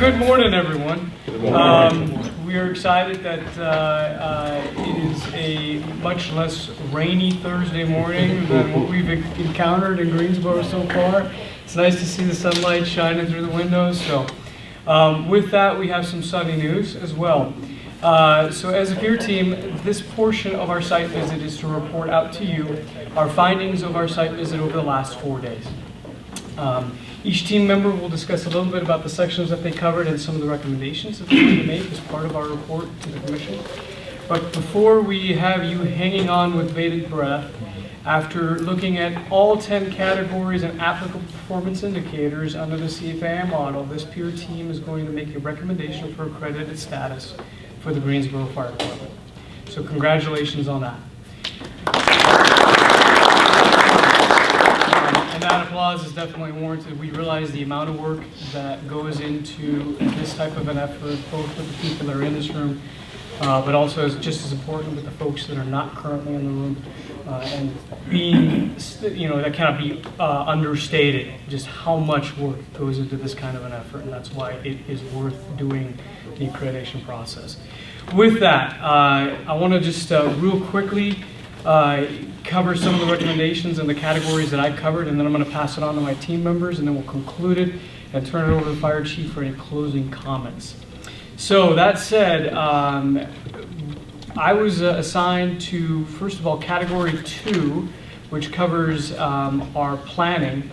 Good morning, everyone. Good morning. We are excited that it is a much less rainy Thursday morning than what we've encountered in Greensboro so far. It's nice to see the sunlight shining through the windows. So with that, we have some sunny news as well. So as a peer team, this portion of our site visit is to report out to you our findings of our site visit over the last 4 days. Each team member will discuss a little bit about the sections that they covered and some of the recommendations that they're going to make as part of our report to the Commission. But before we have you hanging on with bated breath, after looking at all 10 categories and applicable performance indicators under the CFAI model, this peer team is going to make a recommendation for accredited status for the Greensboro Fire Department. So congratulations on that. And that applause is definitely warranted. We realize the amount of work that goes into this type of an effort, both with the people that are in this room, but also just as important with the folks that are not currently in the room. And being, that cannot be understated, just how much work goes into this kind of an effort, and that's why it is worth doing the accreditation process. With that, I want to just real quickly cover some of the recommendations and the categories that I covered, and then I'm going to pass it on to my team members, and then we'll conclude it and turn it over to the fire chief for any closing comments. So that said, I was assigned to, first of all, category 2, which covers our planning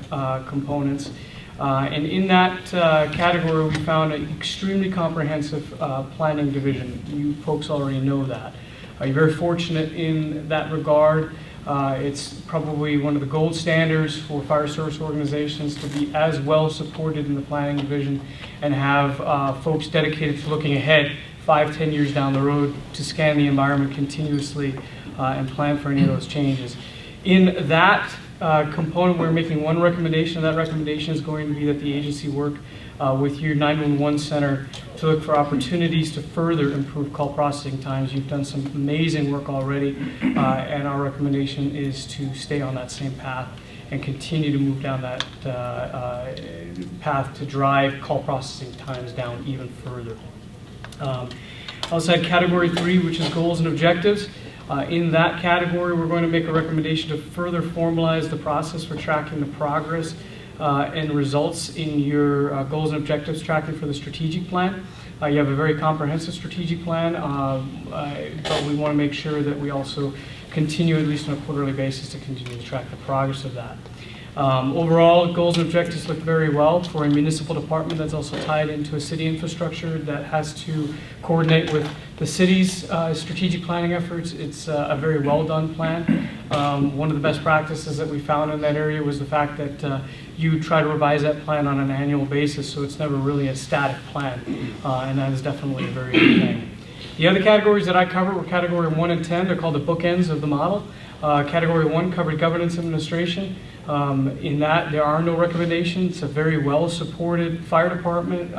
components. And in that category, we found an extremely comprehensive planning division. You folks already know that. You're very fortunate in that regard. It's probably one of the gold standards for fire service organizations to be as well supported in the planning division and have folks dedicated to looking ahead 5-10 years down the road to scan the environment continuously and plan for any of those changes. In that component, we're making one recommendation. That recommendation is going to be that the agency work with your 911 center to look for opportunities to further improve call processing times. You've done some amazing work already, and our recommendation is to stay on that same path and continue to move down that path to drive call processing times down even further. I also had category 3, which is goals and objectives. In that category, we're going to make a recommendation to further formalize the process for tracking the progress and results in your goals and objectives tracking for the strategic plan. You have a very comprehensive strategic plan, but we want to make sure that we also continue, at least on a quarterly basis, to continue to track the progress of that. Overall, goals and objectives look very well for a municipal department that's also tied into a city infrastructure that has to coordinate with the city's strategic planning efforts. It's a very well done plan. One of the best practices that we found in that area was the fact that you try to revise that plan on an annual basis, so it's never really a static plan, and that is definitely a very good thing. The other categories that I covered were category 1 and 10. They're called the bookends of the model. Category 1 covered governance and administration. In that, there are no recommendations. It's a very well-supported fire department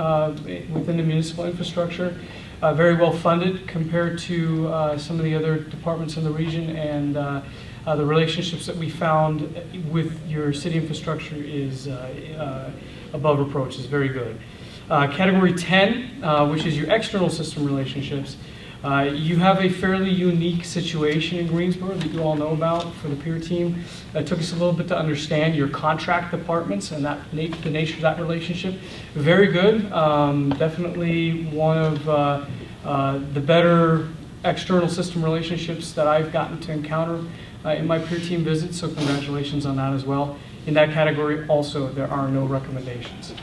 within the municipal infrastructure, very well funded compared to some of the other departments in the region, and the relationships that we found with your city infrastructure is above reproach, is very good. Category 10, which is your external system relationships. You have a fairly unique situation in Greensboro that you all know about for the peer team. It took us a little bit to understand your contract departments and the nature of that relationship. Very good. Definitely one of the better external system relationships that I've gotten to encounter in my peer team visits, so congratulations on that as well. In that category also, there are no recommendations.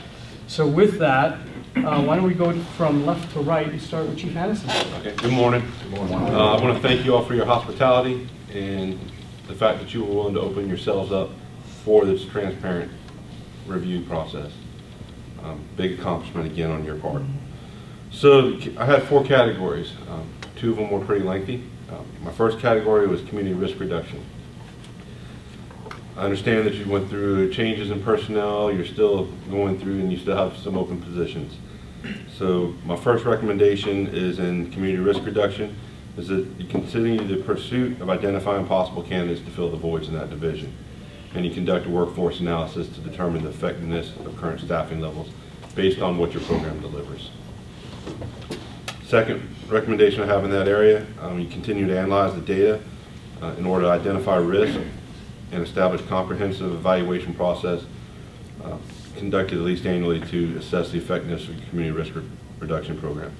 So with that, why don't we go from left to right and start with Chief Hannison. Okay. Good morning. Good morning. I want to thank you all for your hospitality and the fact that you were willing to open yourselves up for this transparent review process. Big accomplishment again on your part. So I had 4 categories. 2 of them were pretty lengthy. My first category was community risk reduction. I understand that you went through changes in personnel, you're still going through, and you still have some open positions. So my first recommendation is in community risk reduction, is that you continue the pursuit of identifying possible candidates to fill the voids in that division. And you conduct a workforce analysis to determine the effectiveness of current staffing levels based on what your program delivers. Second recommendation I have in that area, you continue to analyze the data in order to identify risk and establish comprehensive evaluation process conducted at least annually to assess the effectiveness of your community risk reduction program.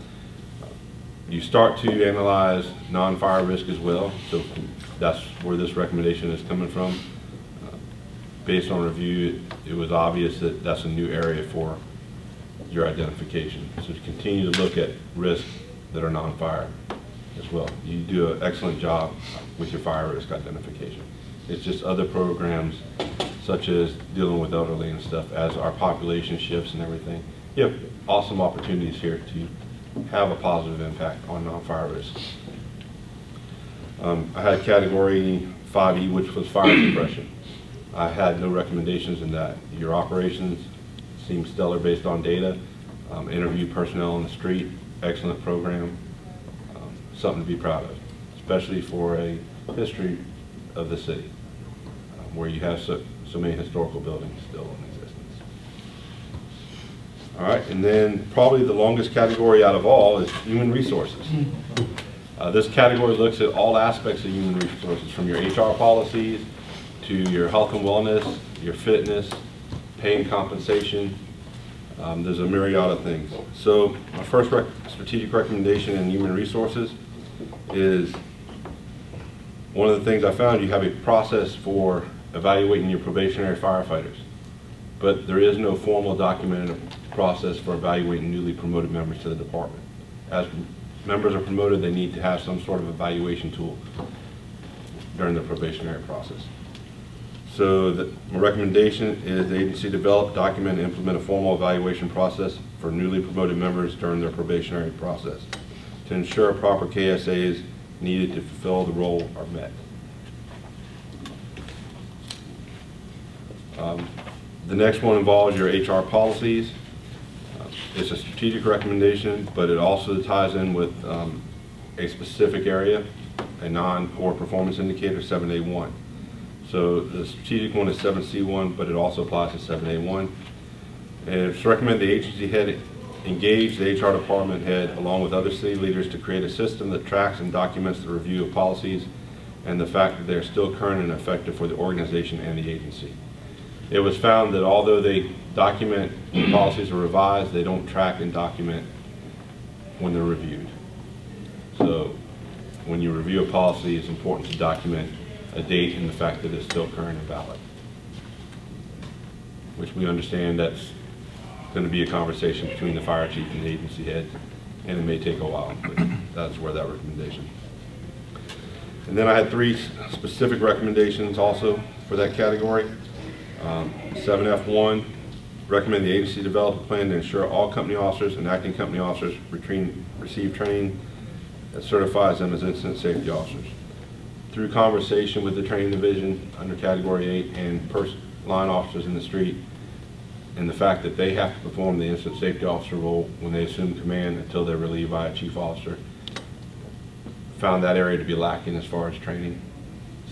You start to analyze non-fire risk as well, so that's where this recommendation is coming from. Based on review, it was obvious that that's a new area for your identification. So to continue to look at risks that are non-fire as well. You do an excellent job with your fire risk identification. It's just other programs such as dealing with elderly and stuff, as our population shifts and everything. You have awesome opportunities here to have a positive impact on non-fire risks. I had category 5E, which was fire suppression. I had no recommendations in that. Your operations seem stellar based on data. Interview personnel on the street, excellent program. Something to be proud of, especially for a history of the city, where you have so many historical buildings still in existence. All right, and then probably the longest category out of all is human resources. This category looks at all aspects of human resources, from your HR policies to your health and wellness, your fitness, pay and compensation. There's a myriad of things. So my first strategic recommendation in human resources is, one of the things I found, you have a process for evaluating your probationary firefighters, but there is no formal documented process for evaluating newly promoted members to the department. As members are promoted, they need to have some sort of evaluation tool during the probationary process. So my recommendation is the agency develop, document, and implement a formal evaluation process for newly promoted members during their probationary process to ensure proper KSAs needed to fulfill the role are met. The next one involves your HR policies. It's a strategic recommendation, but it also ties in with a specific area, a non-core performance indicator, 7A1. So the strategic one is 7C1, but it also applies to 7A1. And it's recommended the agency head engage the HR department head along with other city leaders to create a system that tracks and documents the review of policies and the fact that they're still current and effective for the organization and the agency. It was found that although they document when policies are revised, they don't track and document when they're reviewed. So when you review a policy, it's important to document a date and the fact that it's still current and valid, which we understand that's going to be a conversation between the fire chief and the agency head, and it may take a while, but that's where that recommendation. And then I had 3 specific recommendations also for that category. 7F1, recommend the agency develop a plan to ensure all company officers and acting company officers receive training that certifies them as incident safety officers. Through conversation with the training division under category 8 and line officers in the street, and the fact that they have to perform the incident safety officer role when they assume command until they're relieved by a chief officer, found that area to be lacking as far as training.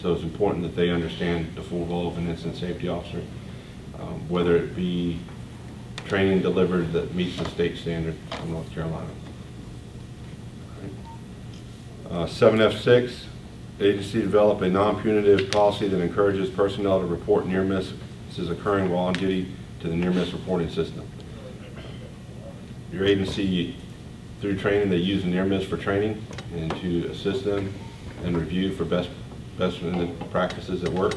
So it's important that they understand the full role of an incident safety officer, whether it be training delivered that meets the state standard of North Carolina. 7F6, agency develop a non-punitive policy that encourages personnel to report near misses occurring while on duty to the near miss reporting system. Your agency, through training, they use the near miss for training and to assist them and review for best practices at work.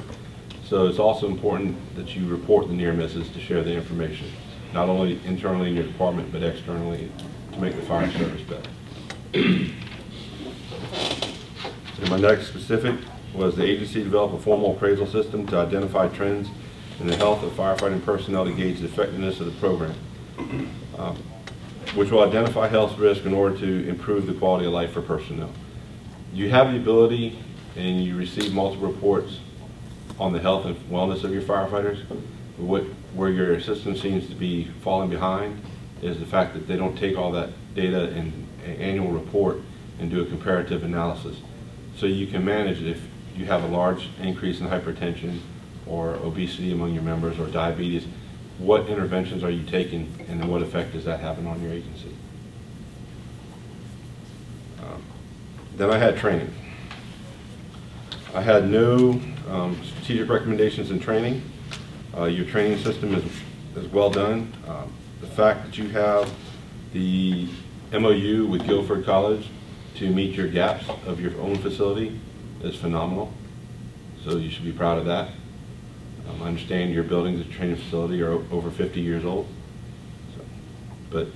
So it's also important that you report the near misses to share the information, not only internally in your department, but externally to make the fire service better. And my next specific was the agency develop a formal appraisal system to identify trends in the health of firefighting personnel to gauge the effectiveness of the program, which will identify health risk in order to improve the quality of life for personnel. You have the ability, and you receive multiple reports on the health and wellness of your firefighters. Where your system seems to be falling behind is the fact that they don't take all that data in an annual report and do a comparative analysis. So you can manage it if you have a large increase in hypertension or obesity among your members or diabetes. what interventions are you taking, and then what effect does that have on your agency? Then I had training. I had no strategic recommendations in training. Your training system is well done. The fact that you have the MOU with Guilford College to meet your gaps of your own facility is phenomenal. So you should be proud of that. I understand your buildings at training facility are over 50 years old. So, but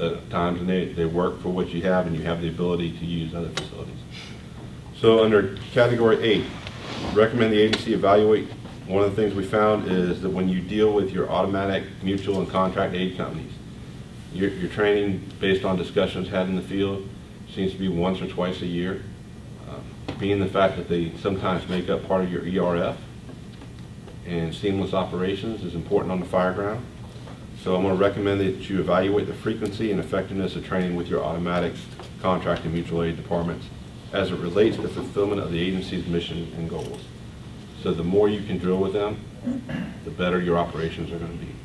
at times they work for what you have, and you have the ability to use other facilities. So under category 8, recommend the agency evaluate. One of the things we found is that when you deal with your automatic, mutual, and contract aid companies, your training based on discussions had in the field seems to be once or twice a year. Being the fact that they sometimes make up part of your ERF, and seamless operations is important on the fire ground. So I'm going to recommend that you evaluate the frequency and effectiveness of training with your automatic, contract, and mutual aid departments as it relates to the fulfillment of the agency's mission and goals. So the more you can drill with them, the better your operations are going to be.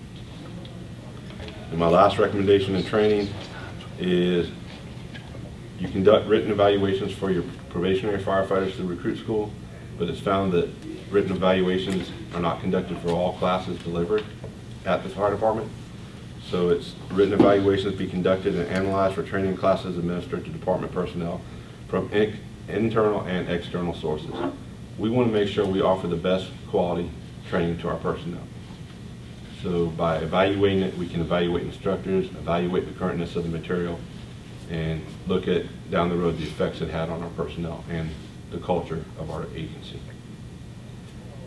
And my last recommendation in training is you conduct written evaluations for your probationary firefighters through recruit school, but it's found that written evaluations are not conducted for all classes delivered at the fire department. So it's written evaluations be conducted and analyzed for training classes administered to department personnel from internal and external sources. We want to make sure we offer the best quality training to our personnel. So by evaluating it, we can evaluate instructors, evaluate the currentness of the material, and look at down the road the effects it had on our personnel and the culture of our agency.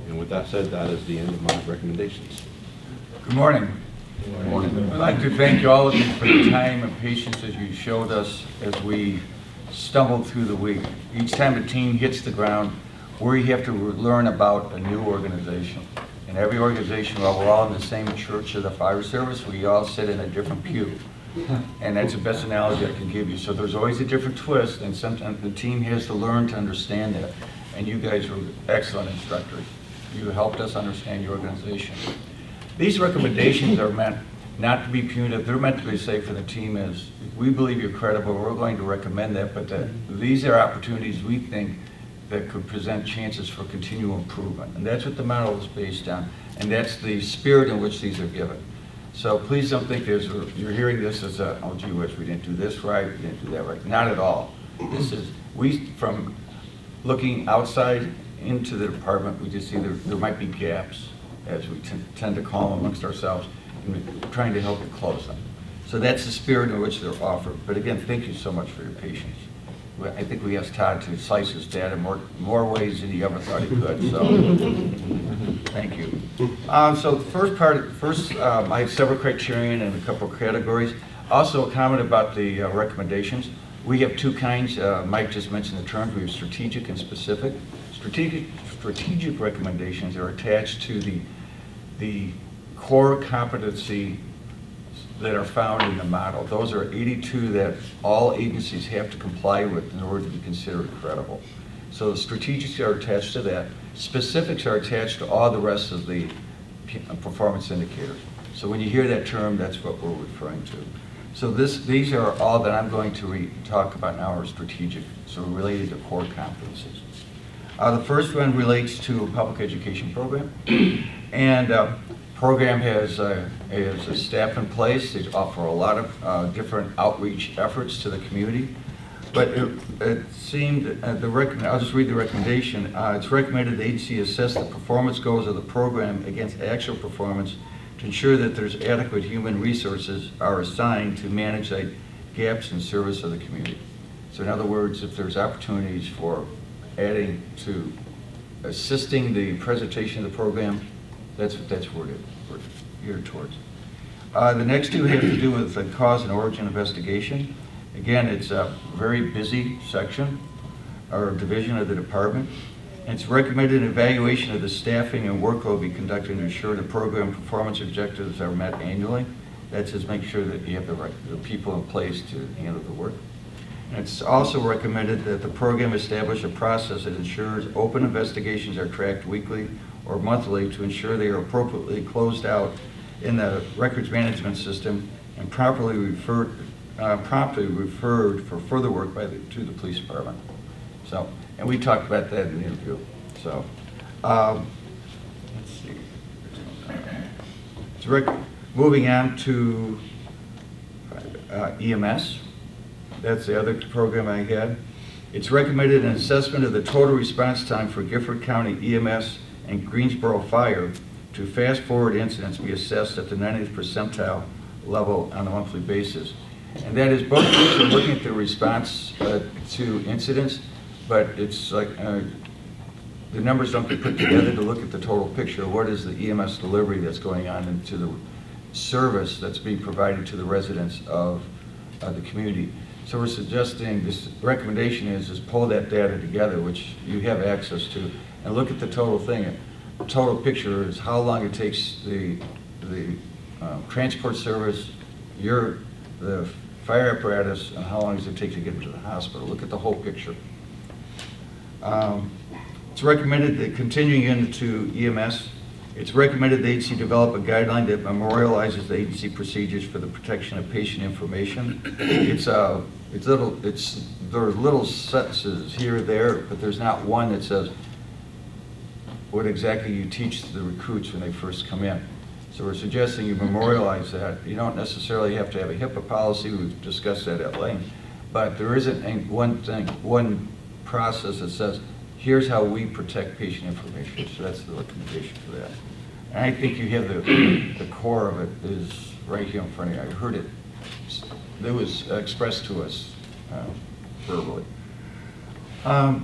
And with that said, that is the end of my recommendations. Good morning. Good morning. I'd like to thank all of you for the time and patience as you showed us as we stumbled through the week. Each time the team hits the ground, we have to learn about a new organization. In every organization, while we're all in the same church of the fire service, we all sit in a different pew. And that's the best analogy I can give you. So there's always a different twist, and sometimes the team has to learn to understand that. And you guys were excellent instructors. You helped us understand your organization. These recommendations are meant not to be punitive. They're meant to be safe for the team as we believe you're credible. We're going to recommend that, but these are opportunities we think that could present chances for continual improvement. And that's what the model is based on, and that's the spirit in which these are given. So please don't think you're hearing this as a, oh gee whiz, we didn't do this right, we didn't do that right. Not at all. This is, from looking outside into the department, we just see there might be gaps, as we tend to call them amongst ourselves, and we're trying to help you close them. So that's the spirit in which they're offered. But again, thank you so much for your patience. I think we asked Todd to slice his data more ways than he ever thought he could, so thank you. So the first I have several criterion and a couple of categories. Also a comment about the recommendations. We have two kinds. Mike just mentioned the terms. We have strategic and specific. Strategic recommendations are attached to the core competency that are found in the model. Those are 82 that all agencies have to comply with in order to be considered credible. So the strategics are attached to that. Specifics are attached to all the rest of the performance indicators. So when you hear that term, that's what we're referring to. So these are all that I'm going to talk about now are strategic, so related to core competencies. The first one relates to a public education program. And program has a staff in place. They offer a lot of different outreach efforts to the community. But it seemed, I'll just read the recommendation. It's recommended the agency assess the performance goals of the program against actual performance to ensure that there's adequate human resources are assigned to manage the gaps in service of the community. So in other words, if there's opportunities for adding to assisting the presentation of the program, that's what we're geared towards. The next two have to do with the cause and origin investigation. Again, it's a very busy section or division of the department. It's recommended an evaluation of the staffing and workload be conducted to ensure the program performance objectives are met annually. That's just make sure that you have the people in place to handle the work. And it's also recommended that the program establish a process that ensures open investigations are tracked weekly or monthly to ensure they are appropriately closed out in the records management system and promptly referred for further work to the police department. So, and we talked about that in the interview. So, let's see. Moving on to EMS. That's the other program I had. It's recommended an assessment of the total response time for Gifford County EMS and Greensboro Fire to fast-forward incidents be assessed at the 90th percentile level on a monthly basis. And that is both looking at the response to incidents, but it's like the numbers don't get put together to look at the total picture of what is the EMS delivery that's going on into the service that's being provided to the residents of the community. So we're suggesting, this recommendation is pull that data together, which you have access to, and look at the total thing. The total picture is how long it takes the transport service, the fire apparatus, and how long does it take to get to the hospital. Look at the whole picture. It's recommended that continuing into EMS, it's recommended the agency develop a guideline that memorializes the agency procedures for the protection of patient information. There are little sentences here or there, but there's not one that says what exactly you teach the recruits when they first come in. So we're suggesting you memorialize that. You don't necessarily have to have a HIPAA policy. We've discussed that at length, but there isn't one process that says, here's how we protect patient information. So that's the recommendation for that. And I think you have the core of it is right here in front of you. I heard it. It was expressed to us verbally. Let's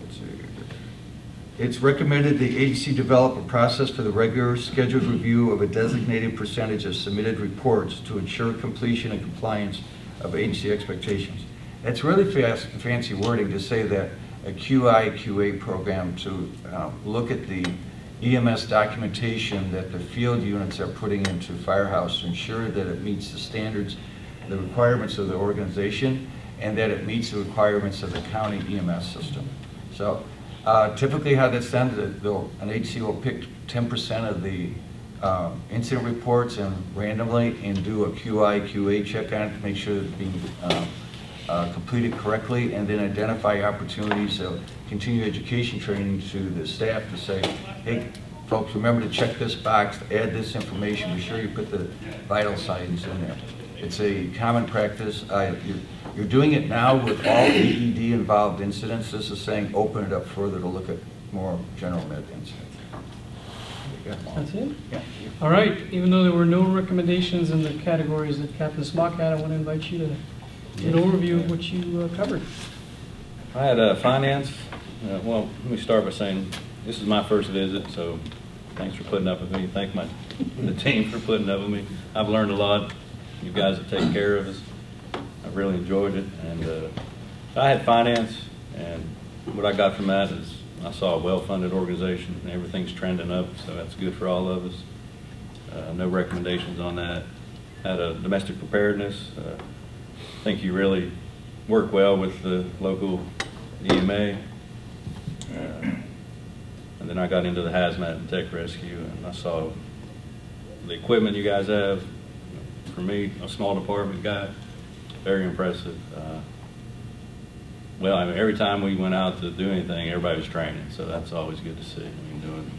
see. It's recommended the agency develop a process for the regular scheduled review of a designated percentage of submitted reports to ensure completion and compliance of agency expectations. It's really fancy wording to say that a QA program to look at the EMS documentation that the field units are putting into Firehouse to ensure that it meets the standards, the requirements of the organization, and that it meets the requirements of the county EMS system. So typically how that's done, an agency will pick 10% of the incident reports and randomly and do a QA check on it to make sure that it's being completed correctly, and then identify opportunities of continuing education training to the staff to say, hey, folks, remember to check this box, add this information, be sure you put the vital signs in there. It's a common practice. You're doing it now with all AED involved incidents. This is saying open it up further to look at more general med incidents. That's it? Yeah. All right, even though there were no recommendations in the categories that Captain Smock had, I want to invite you to get an overview of what you covered. I had finance. Well, let me start by saying this is my first visit, so thanks for putting up with me. Thank the team for putting up with me. I've learned a lot. You guys have taken care of us. I've really enjoyed it. And I had finance, and what I got from that is I saw a well-funded organization, and everything's trending up, so that's good for all of us. No recommendations on that. Had a domestic preparedness. I think you really work well with the local EMA. And then I got into the hazmat and tech rescue, and I saw the equipment you guys have. For me, a small department guy, very impressive. Well, I mean, every time we went out to do anything, everybody was training, so that's always good to see. I mean, doing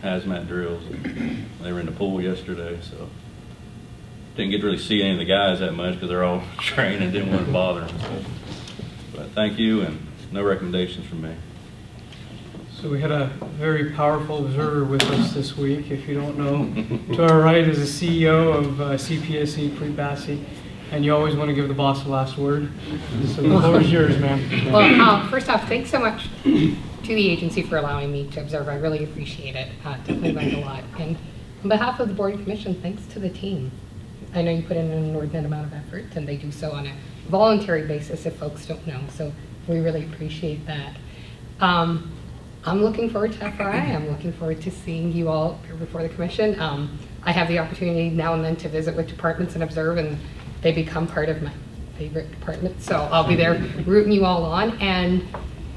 hazmat drills. They were in the pool yesterday, so didn't get to really see any of the guys that much because they're all trained and didn't want to bother them. So. But thank you, and no recommendations from me. So we had a very powerful observer with us this week. If you don't know, to our right is the CEO of CPSC, Preet Bassi, and you always want to give the boss the last word. So the floor is yours, ma'am. Well, first off, thanks so much to the agency for allowing me to observe. I really appreciate it. Definitely learned a lot. And on behalf of the Board and Commission, thanks to the team. I know you put in an inordinate amount of effort, and they do so on a voluntary basis if folks don't know. So we really appreciate that. I'm looking forward to FRI. I'm looking forward to seeing you all before the commission. I have the opportunity now and then to visit with departments and observe, and they become part of my favorite department. So I'll be there rooting you all on. And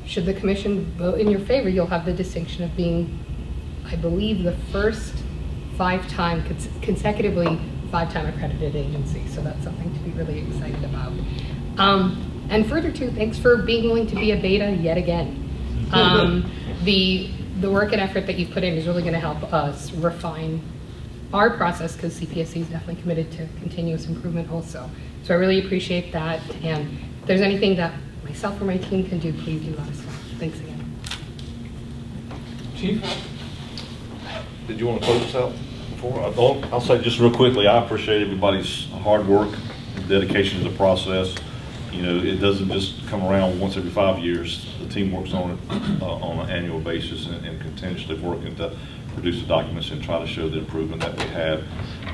should the commission vote in your favor, you'll have the distinction of being, I believe, the first consecutively five-time accredited agency. So that's something to be really excited about. And further too, thanks for being willing to be a beta yet again. The work and effort that you've put in is really going to help us refine our process, because CPSC is definitely committed to continuous improvement also. So I really appreciate that. And if there's anything that myself or my team can do, please do let us know. Thanks again. Chief? Did you want to close us out before? I'll say just real quickly, I appreciate everybody's hard work and dedication to the process. You know, it doesn't just come around once every 5 years. The team works on it on an annual basis and continuously working to produce the documents and try to show the improvement that we have.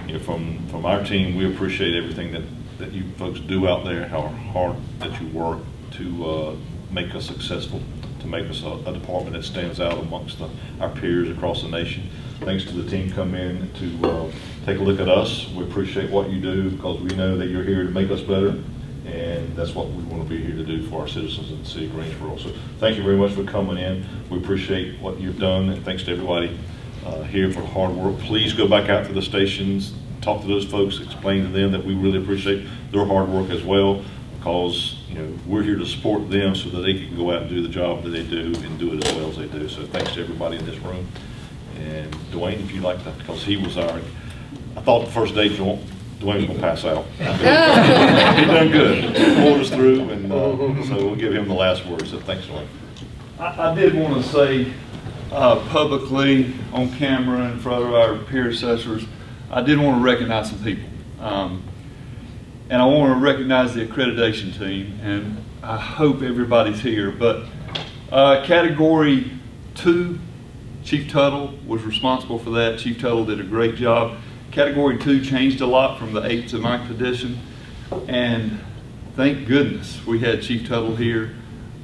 You know, from our team, we appreciate everything that you folks do out there, how hard that you work to make us successful, to make us a department that stands out amongst our peers across the nation. Thanks to the team come in to take a look at us. We appreciate what you do, because we know that you're here to make us better, and that's what we want to be here to do for our citizens in the city of Greensboro. So thank you very much for coming in. We appreciate what you've done, and thanks to everybody here for the hard work. Please go back out to the stations, talk to those folks, explain to them that we really appreciate their hard work as well, because we're here to support them so that they can go out and do the job that they do and do it as well as they do. So thanks to everybody in this room. And Dwayne, if you'd like to, because he was I thought the first day Dwayne was going to pass out. He done good. Pulled us through, and so we'll give him the last word. So thanks, Dwayne. I did want to say publicly on camera in front of our peer assessors, I did want to recognize some people. And I want to recognize the accreditation team, and I hope everybody's here. But Category 2, Chief Tuttle was responsible for that. Chief Tuttle did a great job. Category 2 changed a lot from the 8th to 9th edition, and thank goodness we had Chief Tuttle here.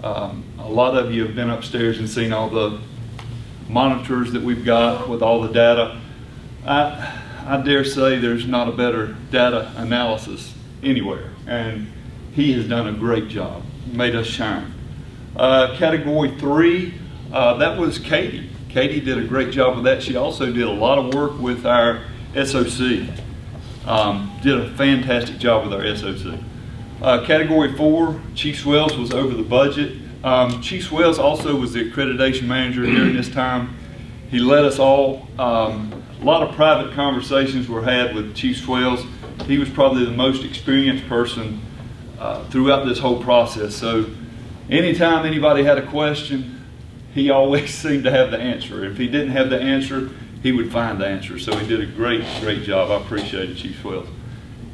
A lot of you have been upstairs and seen all the monitors that we've got with all the data. I dare say there's not a better data analysis anywhere, and he has done a great job, made us shine. Category 3, that was Katie. Katie did a great job with that. She also did a lot of work with our SOC. Did a fantastic job with our SOC. Category 4, Chief Swells was over the budget. Chief Swells also was the accreditation manager during this time. He led us all. A lot of private conversations were had with Chief Swells. He was probably the most experienced person throughout this whole process. So anytime anybody had a question, he always seemed to have the answer. If he didn't have the answer, he would find the answer. So he did a great job. I appreciated Chief Swells.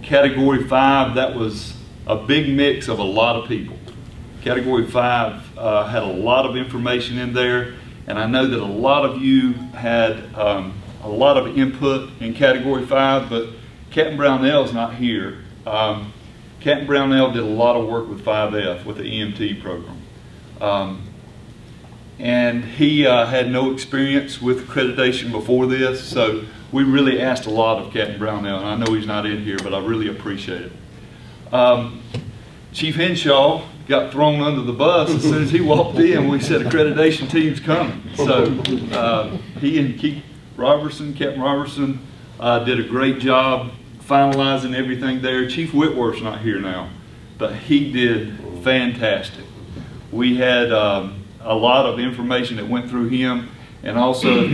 Category 5, that was a big mix of a lot of people. Category 5 had a lot of information in there, and I know that a lot of you had a lot of input in Category 5, but Captain Brownell's not here. Captain Brownell did a lot of work with 5F, with the EMT program. And he had no experience with accreditation before this, so we really asked a lot of Captain Brownell, and I know he's not in here, but I really appreciate it. Chief Henshaw got thrown under the bus as soon as he walked in. We said accreditation team's coming. So he and Captain Robertson did a great job finalizing everything there. Chief Whitworth's not here now, but he did fantastic. We had a lot of information that went through him, and also if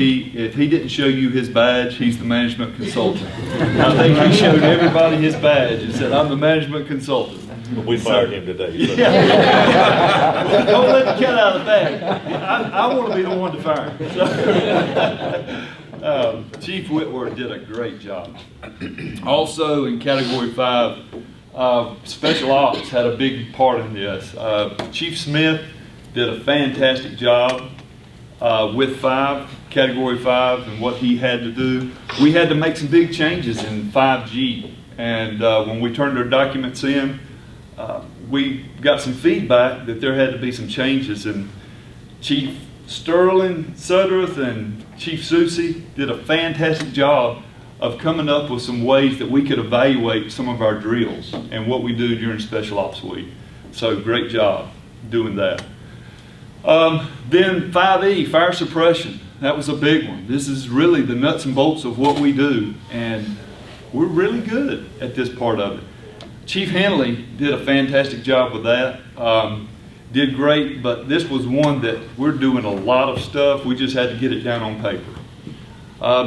he didn't show you his badge, he's the management consultant. I think he showed everybody his badge and said, "I'm the management consultant." We fired him today. So. Yeah. Don't let the cat out of the bag. I want to be the one to fire him. So, Chief Whitworth did a great job. Also in Category 5, Special Ops had a big part in this. Chief Smith did a fantastic job with Category 5 and what he had to do. We had to make some big changes in 5G, and when we turned our documents in, we got some feedback that there had to be some changes, and Chief Sterling Sudworth and Chief Susie did a fantastic job of coming up with some ways that we could evaluate some of our drills and what we do during Special Ops Week. So great job doing that. Then 5E, fire suppression. that was a big one. This is really the nuts and bolts of what we do, and we're really good at this part of it. Chief Hanley did a fantastic job with that. Did great, but this was one that we're doing a lot of stuff. We just had to get it down on paper.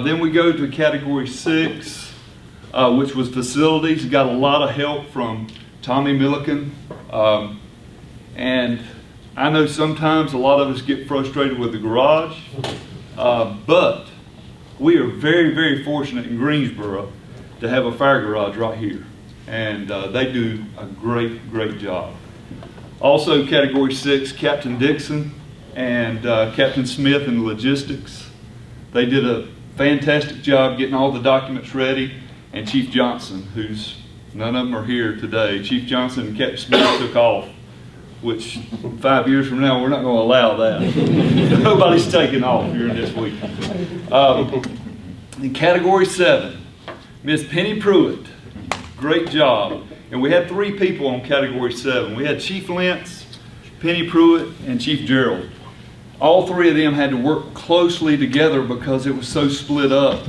Then we go to category 6, which was facilities. Got a lot of help from Tommy Milliken. And I know sometimes a lot of us get frustrated with the garage, but we are very, very fortunate in Greensboro to have a fire garage right here. And they do a great, great job. Also, category 6, Captain Dixon and Captain Smith in logistics. They did a fantastic job getting all the documents ready. And Chief Johnson, who's, none of them are here today. Chief Johnson and Captain Smith took off, which 5 years from now, we're not going to allow that. Nobody's taking off during this week. In category 7, Miss Penny Pruitt, great job. And we had 3 people on category 7. We had Chief Lentz, Penny Pruitt, and Chief Gerald. All 3 of them had to work closely together because it was so split up.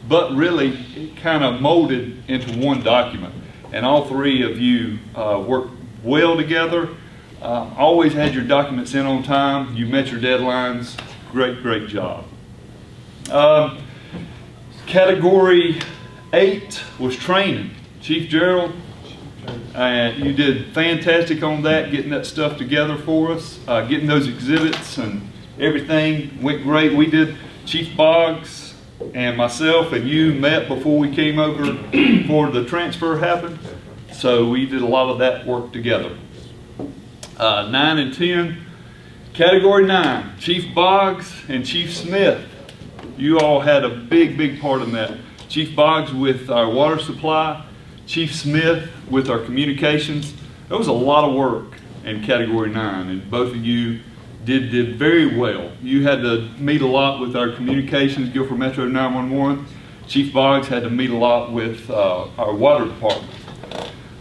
But really, it kind of molded into one document. And all 3 of you worked well together. Always had your documents in on time. You met your deadlines. Great, great job. Category 8 was training. Chief Gerald, you did fantastic on that, getting that stuff together for us, getting those exhibits and everything went great. We did, Chief Boggs and myself and you met before we came over before the transfer happened. So we did a lot of that work together. 9 and 10, category 9, Chief Boggs and Chief Smith. You all had a big, big part in that. Chief Boggs with our water supply, Chief Smith with our communications. There was a lot of work in category 9, and both of you did very well. You had to meet a lot with our communications, Guilford Metro 911. Chief Boggs had to meet a lot with our water department.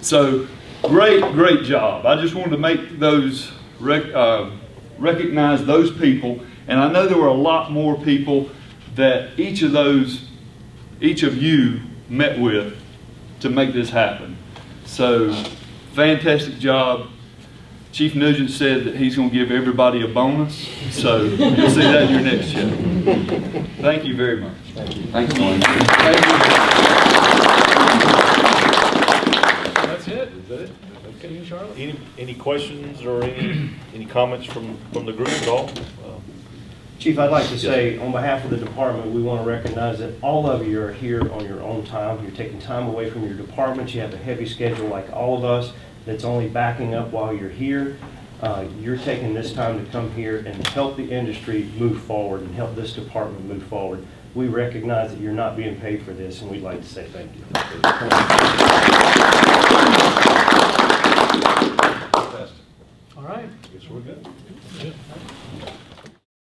So great, great job. I just wanted to make those, recognize those people, and I know there were a lot more people that each of you met with to make this happen. So, fantastic job. Chief Nugent said that he's going to give everybody a bonus, so you'll see that in your next check. Thank you very much. Thank you. Thanks, Tony. Thank you. That's it. Is that it? Okay, you, Charlotte. Any questions or any comments from the group at all? Chief, I'd like to say, on behalf of the department, we want to recognize that all of you are here on your own time. You're taking time away from your department. You have a heavy schedule like all of us that's only backing up while you're here. You're taking this time to come here and help the industry move forward and help this department move forward. We recognize that you're not being paid for this, and we'd like to say thank you.